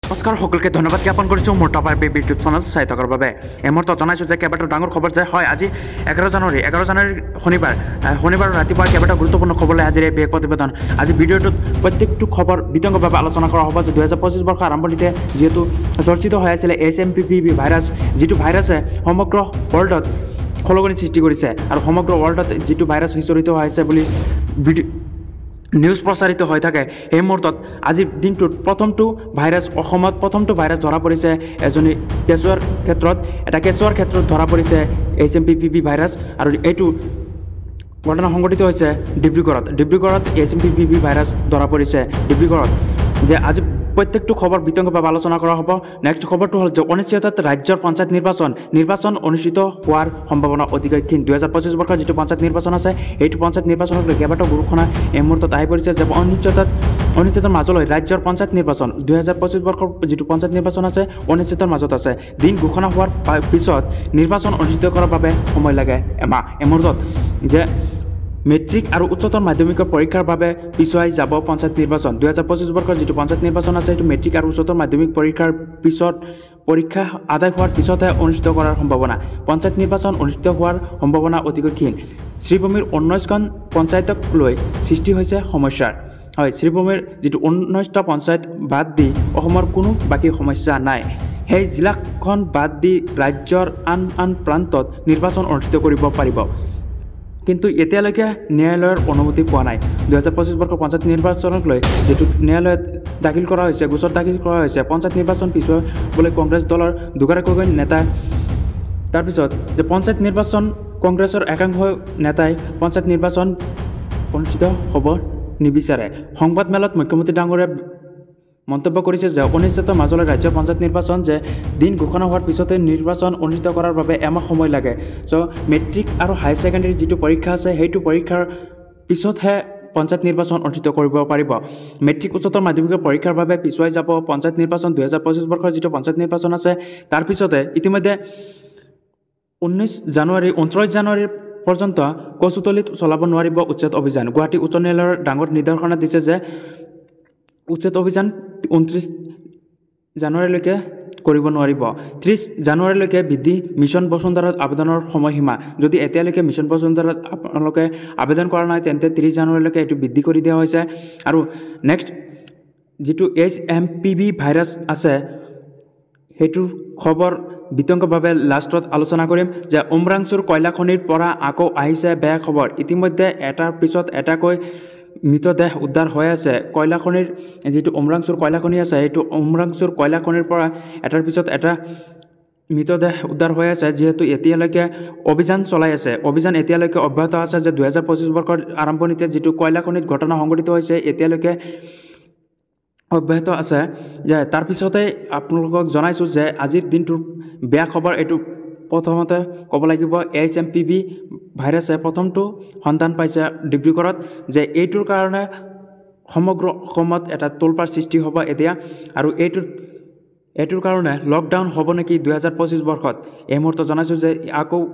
নমস্কাৰ সকলকে ধন্যবাদ জ্ঞাপন কৰিছোঁ মোৰ টপাৰ বেবি ইউটিউব চেনেল চাই থকাৰ বাবে এই মুহূৰ্তত জনাইছোঁ যে কেইবাটাও ডাঙৰ খবৰ যে হয় আজি 11 জানুৱাৰী শনিবাৰ ৰাতিপুৱা কেইবাটাও গুৰুত্বপূৰ্ণ খবৰলৈ আজিৰ এই বিশেষ প্ৰতিবেদন আজি ভিডিঅ'টোত প্ৰত্যেকটো খবৰ বিতংভাৱে আলোচনা কৰা হ'ব যে 2025 বৰ্ষৰ আৰম্ভণিতে যিহেতু চৰ্চিত হৈ আছিলে HMPV ভাইৰাছ যিটো ভাইৰাছে সমগ্ৰ ৱৰ্ল্ডত খলকনি সৃষ্টি কৰিছে আৰু সমগ্ৰ ৱৰ্ল্ডত যিটো ভাইৰাছ সিঁচৰিত হৈ আছে বুলি নিউজ প্ৰচাৰিত হৈ থাকে এই মুহূৰ্তত আজিৰ দিনটোত প্ৰথমটো ভাইৰাছ ধৰা পৰিছে এজনী কেঁচুৱাৰ ক্ষেত্ৰত ধৰা পৰিছে HMPV ভাইৰাছ আৰু এইটো ঘটনা সংঘটিত হৈছে ডিব্ৰুগড়ত HMPV ভাইৰাছ ধৰা পৰিছে ডিব্ৰুগড়ত যে আজি প্ৰত্যেকটো খবৰ বিতংভাৱে আলোচনা কৰা হ'ব। নেক্সট খবৰটো হ'ল যে অনিশ্চয়তাত ৰাজ্যৰ পঞ্চায়ত নিৰ্বাচন অনুষ্ঠিত হোৱাৰ সম্ভাৱনা অতিকৈ ক্ষীণ 2025 বৰ্ষৰ যিটো পঞ্চায়ত নিৰ্বাচন আছে এইটো পঞ্চায়ত নিৰ্বাচনত কেইবাটাও ঘোষণা এই মুহূৰ্তত আহি পৰিছে যে অনিশ্চিতৰ মাজলৈ ৰাজ্যৰ পঞ্চায়ত নিৰ্বাচন 2025 বৰ্ষৰ যিটো পঞ্চায়ত নিৰ্বাচন আছে অনিশ্চিতৰ মাজত আছে দিন ঘোষণা হোৱাৰ পিছত নিৰ্বাচন অনুষ্ঠিত কৰাৰ বাবে সময় লাগে এমাহ এই মুহূৰ্তত যে মেট্ৰিক আৰু উচ্চতৰ মাধ্যমিকৰ পৰীক্ষাৰ বাবে পিছুৱাই যাব পঞ্চায়ত নিৰ্বাচন 2025 বৰ্ষৰ যিটো পঞ্চায়ত নিৰ্বাচন আছে এইটো মেট্ৰিক আৰু উচ্চতৰ মাধ্যমিক পৰীক্ষা আদায় হোৱাৰ পিছতহে অনুষ্ঠিত কৰাৰ সম্ভাৱনা পঞ্চায়ত নিৰ্বাচন অনুষ্ঠিত হোৱাৰ সম্ভাৱনা অতিকৈ ক্ষীণ শ্ৰীভূমিৰ 19খন পঞ্চায়তক লৈ সৃষ্টি হৈছে সমস্যাৰ হয় শ্ৰীভূমিৰ যিটো 19টা পঞ্চায়ত বাদ দি অসমৰ কোনো বাকী সমস্যা নাই সেই জিলাখন বাদ দি ৰাজ্যৰ আন প্ৰান্তত নিৰ্বাচন অনুষ্ঠিত কৰিব পাৰিব কিন্তু এতিয়ালৈকে ন্যায়ালয়ৰ অনুমতি পোৱা নাই 2025 বৰ্ষৰ পঞ্চায়ত নিৰ্বাচনক লৈ যিটো ন্যায়ালয়ত গোচৰ দাখিল কৰা হৈছে পঞ্চায়ত নিৰ্বাচন পিছুৱাবলৈ কংগ্ৰেছ দলৰ দুগৰাকীকৈ নেতা তাৰপিছত যে পঞ্চায়ত নিৰ্বাচন কংগ্ৰেছৰ একাংশ নেতাই পঞ্চায়ত নিৰ্বাচন অনুষ্ঠিত হ'ব নিবিচাৰে সংবাদ মেলত মুখ্যমন্ত্ৰী ডাঙৰীয়াই মন্তব্য কৰিছে যে অনিশ্চিতৰ মাজলৈ ৰাজ্যৰ পঞ্চায়ত নিৰ্বাচন যে দিন ঘোষণা হোৱাৰ পিছতে নিৰ্বাচন অনুষ্ঠিত কৰাৰ বাবে এমাহ সময় লাগে মেট্ৰিক আৰু হায়াৰ ছেকেণ্ডেৰী যিটো পৰীক্ষা আছে সেইটো পৰীক্ষাৰ পিছতহে পঞ্চায়ত নিৰ্বাচন অনুষ্ঠিত কৰিব পাৰিব মেট্ৰিক উচ্চতৰ মাধ্যমিকৰ পৰীক্ষাৰ বাবে পিছুৱাই যাব পঞ্চায়ত নিৰ্বাচন 2025 বৰ্ষৰ যিটো পঞ্চায়ত নিৰ্বাচন আছে তাৰ পিছতে ইতিমধ্যে 19 জানুৱাৰী পৰ্যন্ত কচুতলিত চলাব নোৱাৰিব উচ্ছেদ অভিযান গুৱাহাটী উচ্চ ন্যায়ালয়ৰ ডাঙৰ নিৰ্দেশনা দিছে যে উচ্ছেদ অভিযান 29 জানুৱাৰীলৈকে কৰিব নোৱাৰিব 30 জানুৱাৰীলৈকে বৃদ্ধি মিছন বসুন্ধৰাত আবেদনৰ সময়সীমা যদি এতিয়ালৈকে মিছন বসুন্ধৰাত আপোনালোকে আবেদন কৰা নাই তেন্তে 30 জানুৱাৰীলৈকে এইটো বৃদ্ধি কৰি দিয়া হৈছে আৰু নেক্সট যিটো HMPV ভাইৰাছ আছে সেইটোৰ খবৰ বিতংভাৱে লাষ্টত আলোচনা কৰিম যে উমৰাংচুৰ কয়লা খনিৰ পৰা আকৌ আহিছে বেয়া খবৰ ইতিমধ্যে এটাৰ পিছত এটাকৈ মৃতদেহ উদ্ধাৰ হৈ আছে কয়লা খনিৰ যিটো উমৰাংচুৰ কয়লা খনি আছে সেইটো উমৰাংচুৰ কয়লা খনিৰ পৰা এটাৰ পিছত এটা মৃতদেহ উদ্ধাৰ হৈ আছে যিহেতু এতিয়ালৈকে অভিযান এতিয়ালৈকে অব্যাহত আছে যে 2025 বৰ্ষৰ আৰম্ভণিতে যিটো কয়লা খনিত ঘটনা সংঘটিত হৈছে এতিয়ালৈকে অব্যাহত আছে যে তাৰপিছতে আপোনালোকক জনাইছোঁ যে আজিৰ দিনটোৰ বেয়া খবৰ এইটো প্ৰথমতে ক'ব লাগিব HMPV ভাইৰাছে প্ৰথমটো সন্ধান পাইছে ডিব্ৰুগড়ত যে এইটোৰ কাৰণে সমগ্ৰ অসমত এটা তোলপাৰ সৃষ্টি হ'ব এতিয়া আৰু এইটোৰ কাৰণে লকডাউন হ'ব নেকি 2025 বৰ্ষত এই মুহূৰ্তত জনাইছোঁ যে আকৌ